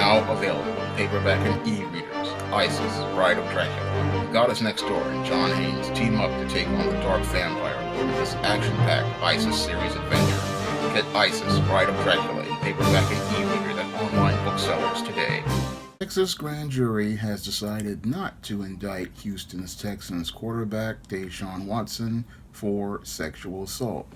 Now available in paperback and e-readers. Isis, Bride of Dracula. The Goddess Next Door and John Haynes team up to take on the Dark Vampire Lord in this action-packed Isis series adventure. Get Isis, Bride of Dracula in paperback and e-readers at online booksellers today. Texas grand jury has decided not to indict Houston's Texans quarterback Deshaun Watson for sexual assault.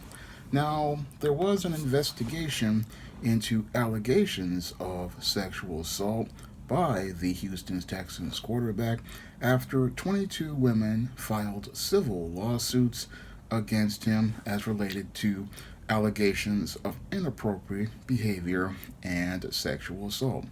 Now, there was an investigation into allegations of sexual assault by the Houston Texans quarterback after 22 women filed civil lawsuits against him as related to allegations of inappropriate behavior and sexual assault.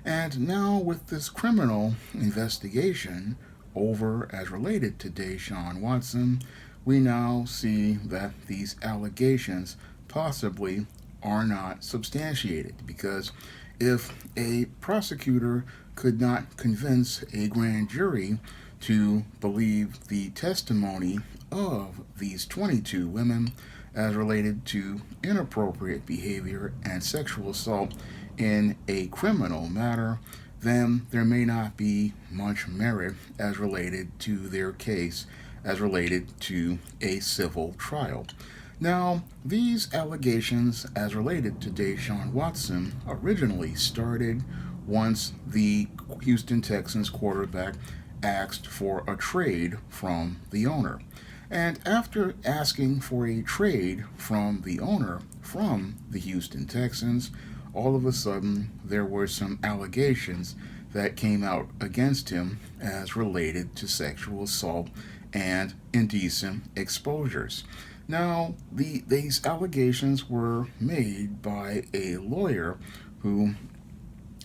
And now, with this criminal investigation over as related to Deshaun Watson, we now see that these allegations possibly are not substantiated, because if a prosecutor could not convince a grand jury to believe the testimony of these 22 women as related to inappropriate behavior and sexual assault in a criminal matter, then there may not be much merit as related to their case as related to a civil trial. Now, these allegations as related to Deshaun Watson originally started once the Houston Texans quarterback asked for a trade from the owner. And after asking for a trade from the owner from the Houston Texans, all of a sudden there were some allegations that came out against him as related to sexual assault and indecent exposures. Now, these allegations were made by a lawyer who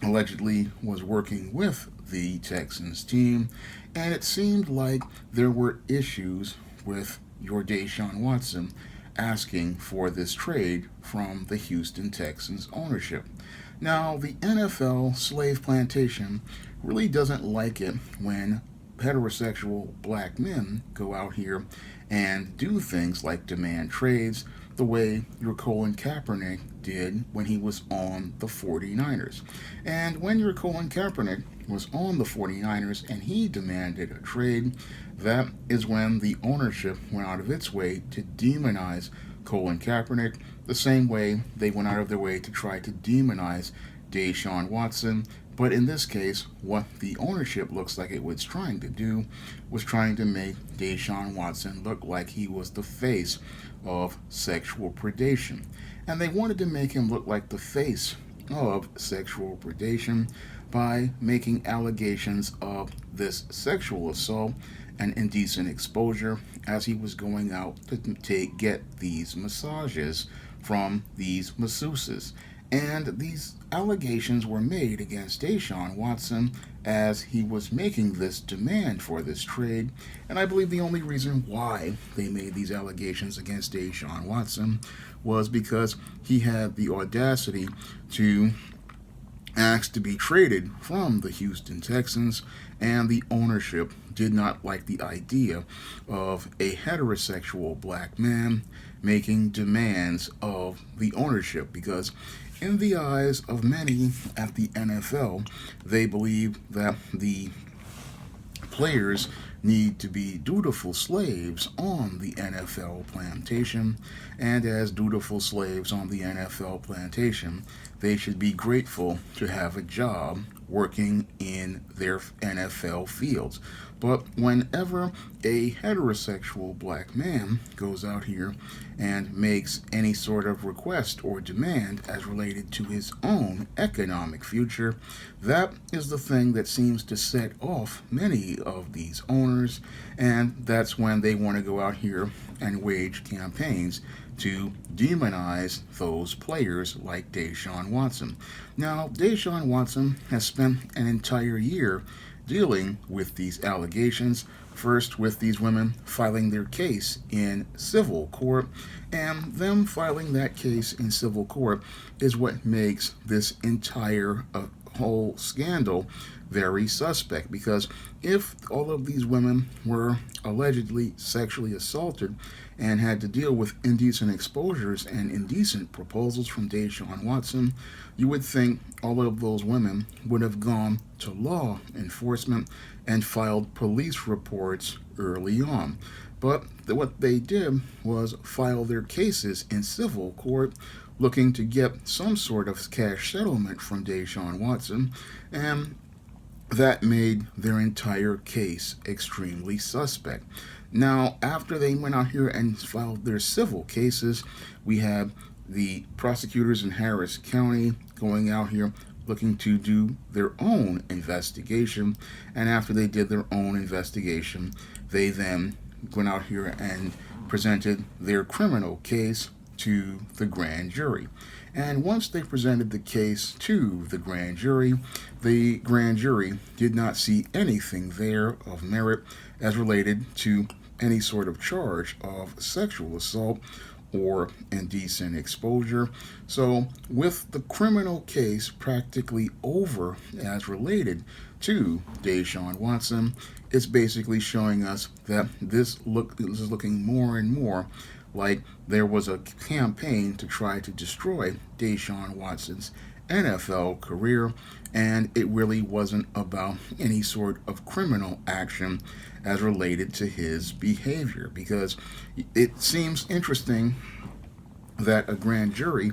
allegedly was working with the Texans team, and it seemed like there were issues with your Deshaun Watson asking for this trade from the Houston Texans ownership. Now, the NFL slave plantation really doesn't like it when heterosexual black men go out here and do things like demand trades the way your Colin Kaepernick did when he was on the 49ers. And when your Colin Kaepernick was on the 49ers and he demanded a trade, that is when the ownership went out of its way to demonize Colin Kaepernick, the same way they went out of their way to try to demonize Deshaun Watson. But in this case, what the ownership looks like it was trying to do was trying to make Deshaun Watson look like he was the face of sexual predation. And they wanted to make him look like the face of sexual predation by making allegations of this sexual assault and indecent exposure as he was going out to get these massages from these masseuses. And these allegations were made against Deshaun Watson as he was making this demand for this trade. And I believe the only reason why they made these allegations against Deshaun Watson was because he had the audacity to ask to be traded from the Houston Texans, and the ownership did not like the idea of a heterosexual black man making demands of the ownership, because in the eyes of many at the NFL, they believe that the players need to be dutiful slaves on the NFL plantation, and as dutiful slaves on the NFL plantation, they should be grateful to have a job working in their NFL fields. But whenever a heterosexual black man goes out here and makes any sort of request or demand as related to his own economic future, that is the thing that seems to set off many of these owners, and that's when they want to go out here and wage campaigns to demonize those players like Deshaun Watson. Now, Deshaun Watson has spent an entire year dealing with these allegations, first with these women filing their case in civil court, and them filing that case in civil court is what makes this entire whole scandal very suspect, because if all of these women were allegedly sexually assaulted and had to deal with indecent exposures and indecent proposals from Deshaun Watson, you would think all of those women would have gone to law enforcement and filed police reports early on. But what they did was file their cases in civil court, looking to get some sort of cash settlement from Deshaun Watson, and that made their entire case extremely suspect. Now, after they went out here and filed their civil cases, we had the prosecutors in Harris County going out here looking to do their own investigation. And after they did their own investigation, they then went out here and presented their criminal case to the grand jury. And once they presented the case to the grand jury did not see anything there of merit as related to any sort of charge of sexual assault or indecent exposure. So, with the criminal case practically over as related to Deshaun Watson, it's basically showing us that this is looking more and more like there was a campaign to try to destroy Deshaun Watson's NFL career, and it really wasn't about any sort of criminal action as related to his behavior, because it seems interesting that a grand jury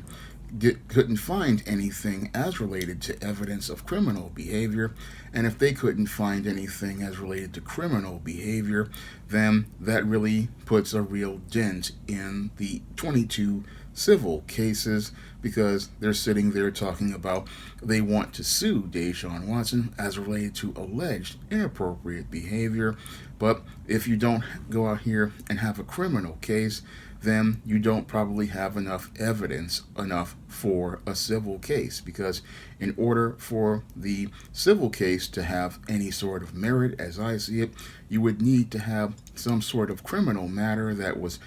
couldn't find anything as related to evidence of criminal behavior. And if they couldn't find anything as related to criminal behavior, then that really puts a real dent in the 22 civil cases, because they're sitting there talking about they want to sue Deshaun Watson as related to alleged inappropriate behavior. But if you don't go out here and have a criminal case, then you don't probably have enough evidence for a civil case, because in order for the civil case to have any sort of merit, as I see it, you would need to have some sort of criminal matter that was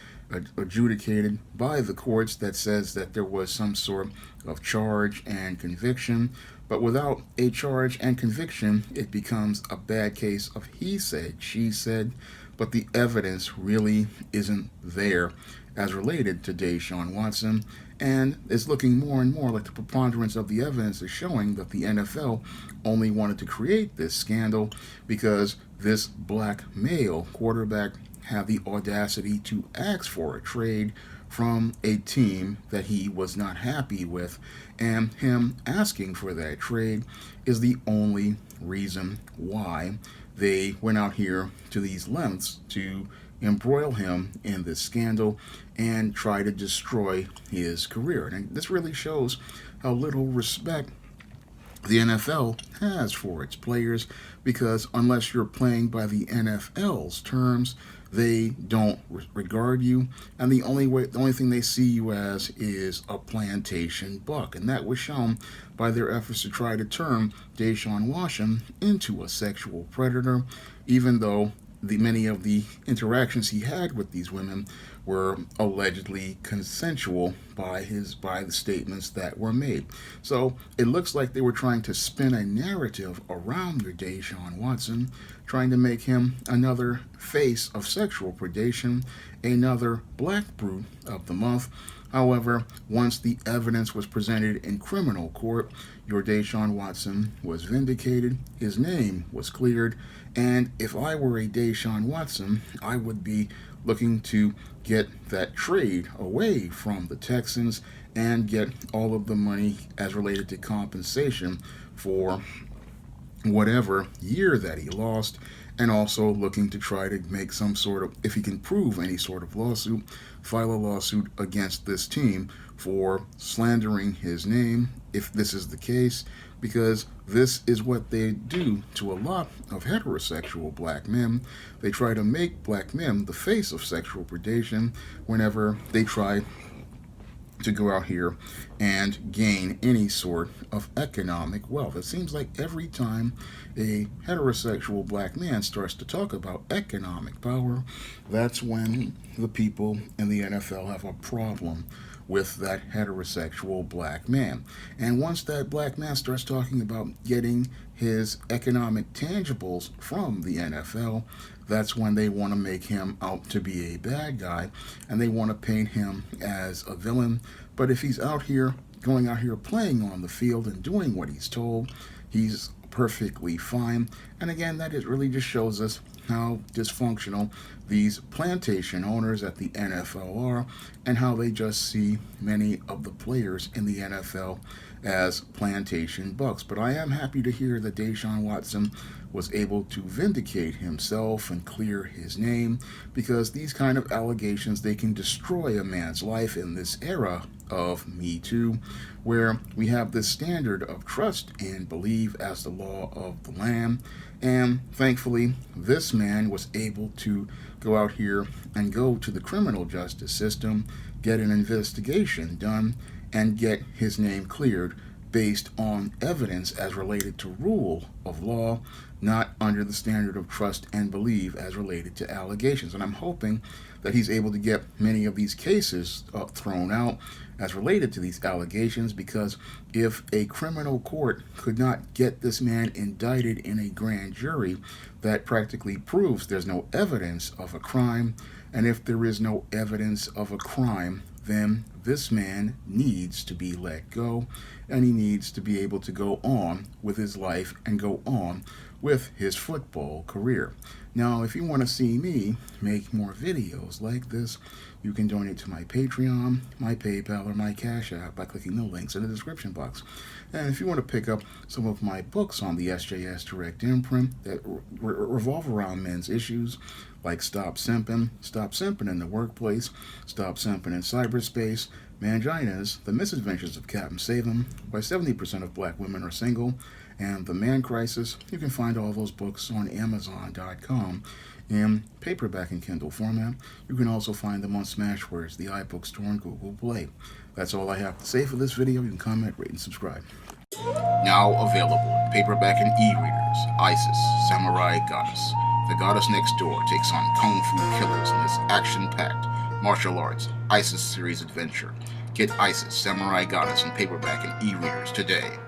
adjudicated by the courts that says that there was some sort of charge and conviction. But without a charge and conviction, it becomes a bad case of he said, she said, but the evidence really isn't there as related to Deshaun Watson, and it's looking more and more like the preponderance of the evidence is showing that the NFL only wanted to create this scandal because this black male quarterback had the audacity to ask for a trade from a team that he was not happy with, and him asking for that trade is the only reason why they went out here to these lengths to embroil him in this scandal and try to destroy his career. And this really shows how little respect the NFL has for its players, because unless you're playing by the NFL's terms, they don't regard you, and the only thing they see you as is a plantation buck. And that was shown by their efforts to try to turn Deshaun Watson into a sexual predator, even though many of the interactions he had with these women were allegedly consensual by the statements that were made. So it looks like they were trying to spin a narrative around your Deshaun Watson, trying to make him another face of sexual predation, another black brute of the month. However, once the evidence was presented in criminal court, your Deshaun Watson was vindicated, his name was cleared, and if I were a Deshaun Watson, I would be looking to get that trade away from the Texans and get all of the money as related to compensation for whatever year that he lost, and also looking to try to make some sort of, if he can prove any sort of lawsuit, file a lawsuit against this team for slandering his name, if this is the case, because this is what they do to a lot of heterosexual black men. They try to make black men the face of sexual predation whenever they try to go out here and gain any sort of economic wealth. It seems like every time a heterosexual black man starts to talk about economic power, that's when the people in the NFL have a problem with that heterosexual black man. And once that black man starts talking about getting his economic tangibles from the NFL, that's when they want to make him out to be a bad guy and they want to paint him as a villain. But if he's going out here playing on the field and doing what he's told, he's perfectly fine. And again, that really just shows us how dysfunctional these plantation owners at the NFL are and how they just see many of the players in the NFL as plantation bucks. But I am happy to hear that Deshaun Watson was able to vindicate himself and clear his name, because these kind of allegations, they can destroy a man's life in this era of Me Too, where we have this standard of trust and believe as the law of the land. And thankfully, this man was able to go out here and go to the criminal justice system, get an investigation done, and get his name cleared based on evidence as related to rule of law, not under the standard of trust and believe as related to allegations. And I'm hoping that he's able to get many of these cases thrown out as related to these allegations, because if a criminal court could not get this man indicted in a grand jury, that practically proves there's no evidence of a crime. And if there is no evidence of a crime, then this man needs to be let go, and he needs to be able to go on with his life and go on with his football career. Now, if you want to see me make more videos like this, you can donate to my Patreon, my PayPal, or my Cash App by clicking the links in the description box. And if you want to pick up some of my books on the SJS Direct Imprint that revolve around men's issues, like Stop Simping in the Workplace, Stop Simping in Cyberspace, Manginas, The Misadventures of Captain Savin, Why 70% of Black Women Are Single, and The Man Crisis, you can find all those books on Amazon.com in paperback and Kindle format. You can also find them on Smashwords, the iBook Store, and Google Play. That's all I have to say for this video. You can comment, rate, and subscribe. Now available in paperback and e-readers, Isis, Samurai Goddess. The Goddess Next Door takes on Kung Fu killers in this action-packed martial arts ISIS series adventure. Get Isis, Samurai Goddess in paperback and e-readers today.